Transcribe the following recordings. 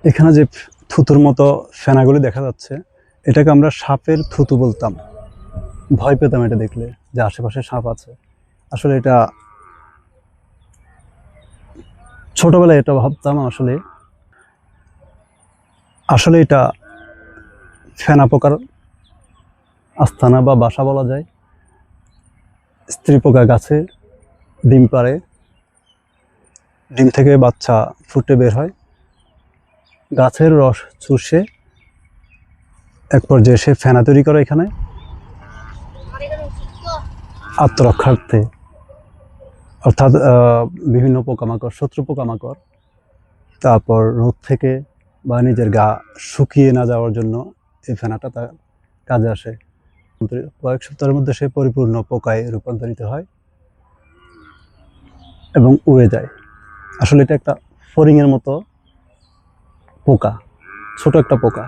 এখানে যে থুতুর মতো ফেনাগুলি দেখা যাচ্ছে, এটাকে আমরা সাপের থুতু বলতাম। ভয় পেতাম এটা দেখলে, যে আশেপাশে সাপ আছে। আসলে এটা ছোটবেলায় এটা ভাবতাম, আসলে আসলে এটা ফেনা পোকার আস্তানা বা বাসা বলা যায়। স্ত্রী পোকা গাছে ডিম পাড়ে, ডিম থেকে বাচ্চা ফুটে বের হয়, গাছের রস চুষে এক পর্যায়ে সে ফেনা তৈরি করে এখানে আত্মরক্ষার্থে। অর্থাৎ বিভিন্ন পোকামাকড়, শত্রু পোকামাকড়, তারপর রোদ থেকে বা নিজের গা শুকিয়ে না যাওয়ার জন্য এই ফেনাটা তার কাজে আসে। কয়েক সপ্তাহের মধ্যে সে পরিপূর্ণ পোকায় রূপান্তরিত হয় এবং উড়ে যায়। আসলে এটা একটা ফড়িংয়ের মতো পোকা, ছোট একটা পোকা।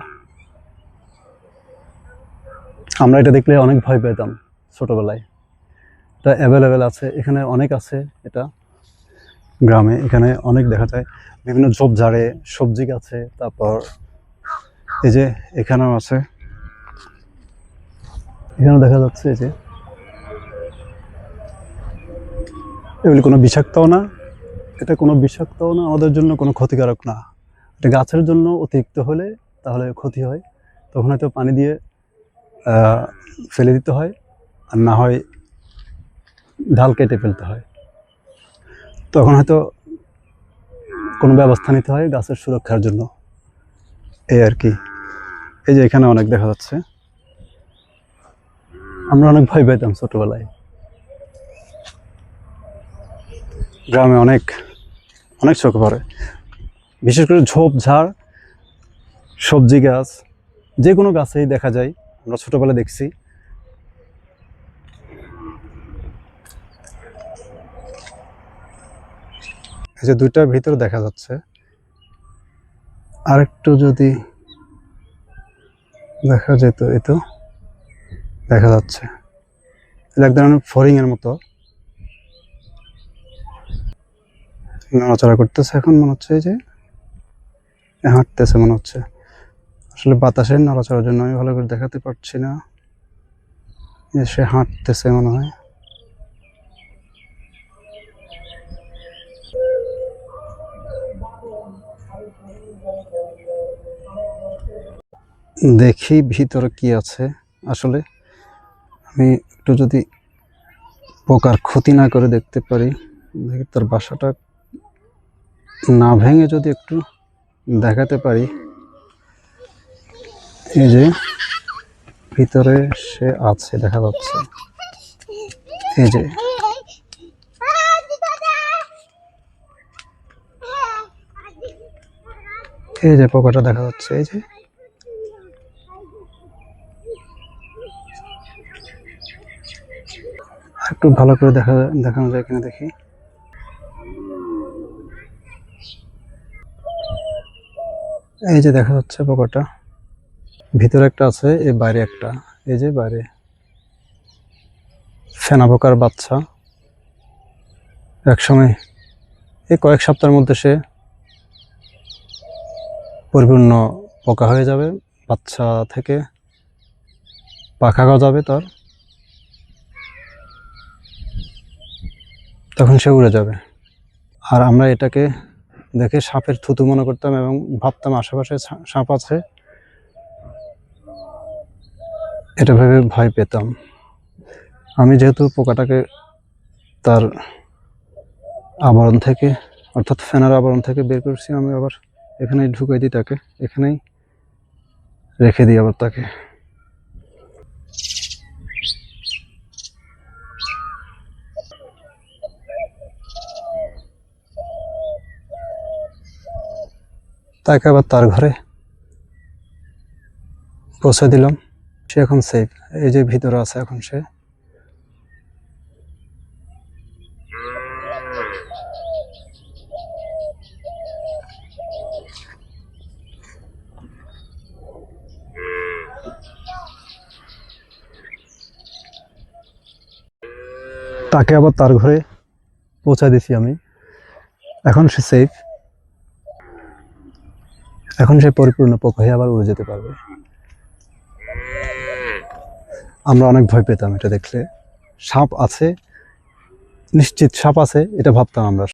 আমরা এটা দেখলে অনেক ভয় পেতাম ছোটবেলায়। এটা অ্যাভেলেবেল আছে এখানে, অনেক আছে এটা গ্রামে। এখানে অনেক দেখা যায় বিভিন্ন ঝোপঝাড়ে, সবজি গাছে, তারপর এই যে এখানেও আছে, এখানে দেখা যাচ্ছে এই যে এগুলি কোনো বিষাক্তও না, এটা কোনো বিষাক্তও না, আমাদের জন্য কোনো ক্ষতিকারক না। এটা গাছের জন্য অতিরিক্ত হলে তাহলে ক্ষতি হয়, তখন হয়তো পানি দিয়ে ফেলে দিতে হয়, আর না হয় ঢাল কেটে ফেলতে হয়। তখন হয়তো কোনো ব্যবস্থা নিতে হয় গাছের সুরক্ষার জন্য, এই আর কি। এই যে এখানে অনেক দেখা যাচ্ছে, আমরা অনেক ভয় পেতাম ছোটবেলায়। গ্রামে অনেক অনেক চোখে পড়ে, বিশেষ করে ঝোপঝাড়, সবজি গাছ, যে কোনো গাছেই দেখা যায়, আমরা ছোটবেলায় দেখছি। এই যে দুইটার ভিতরে দেখা যাচ্ছে, আরেকটু যদি দেখা যেত, এই তো দেখা যাচ্ছে এক ধরনের ফড়িং এর মতো নড়াচড়া করতেছে। এখন মনে হচ্ছে যে হাঁটতেছে মনে হচ্ছে। আসলে বাতাসের নড়াচড়ার জন্য আমি ভালো করে দেখাতে পারছি না, সে হাঁটতেছে মনে হয়। দেখি ভিতরে কি আছে। আসলে আমি একটু যদি পোকার ক্ষতি না করে দেখতে পারি, দেখি তার বাসাটা না ভেঙে যদি একটু দেখাতে পারি। এই যে ভিতরে সে আছে, দেখা যাচ্ছে। এই যে এই যে পোকাটা দেখা যাচ্ছে, এই যে একটু ভালো করে দেখানো যায় কিনা দেখি। এই যে দেখা যাচ্ছে পোকাটা, ভিতরে একটা আছে, এই বাইরে একটা। এই যে বাইরে ফেনা পোকার বাচ্চা। একসময় এই কয়েক সপ্তাহের মধ্যে সে পরিপূর্ণ পোকা হয়ে যাবে, বাচ্চা থেকে পাখা গজাবে তার, তখন সে উড়ে যাবে। আর আমরা এটাকে দেখে সাপের থুতু মনে করতাম এবং ভাবতাম আশেপাশে সাপ আছে, এটা ভেবে ভয় পেতাম। আমি যেহেতু পোকাটাকে তার আবরণ থেকে, অর্থাৎ ফেনার আবরণ থেকে বের করছি, আমি আবার এখানেই ঢুকাই দিই তাকে, এখানেই রেখে দিই আবার তাকে। তাকে আবার তার ঘরে পৌঁছে দিলাম। সে এখন সেফ, এই যে ভিতরে আছে এখন সে। তাকে আবার তার ঘরে পৌঁছে দিছি আমি, এখন সে সেফ। এখন সে পরিপূর্ণ পোকা হয়ে আবার উড়ে যেতে পারবে। আমরা অনেক ভয় পেতাম এটা দেখলে। সাপ আছে, নিশ্চিত সাপ আছে এটা ভাবতাম আমরা।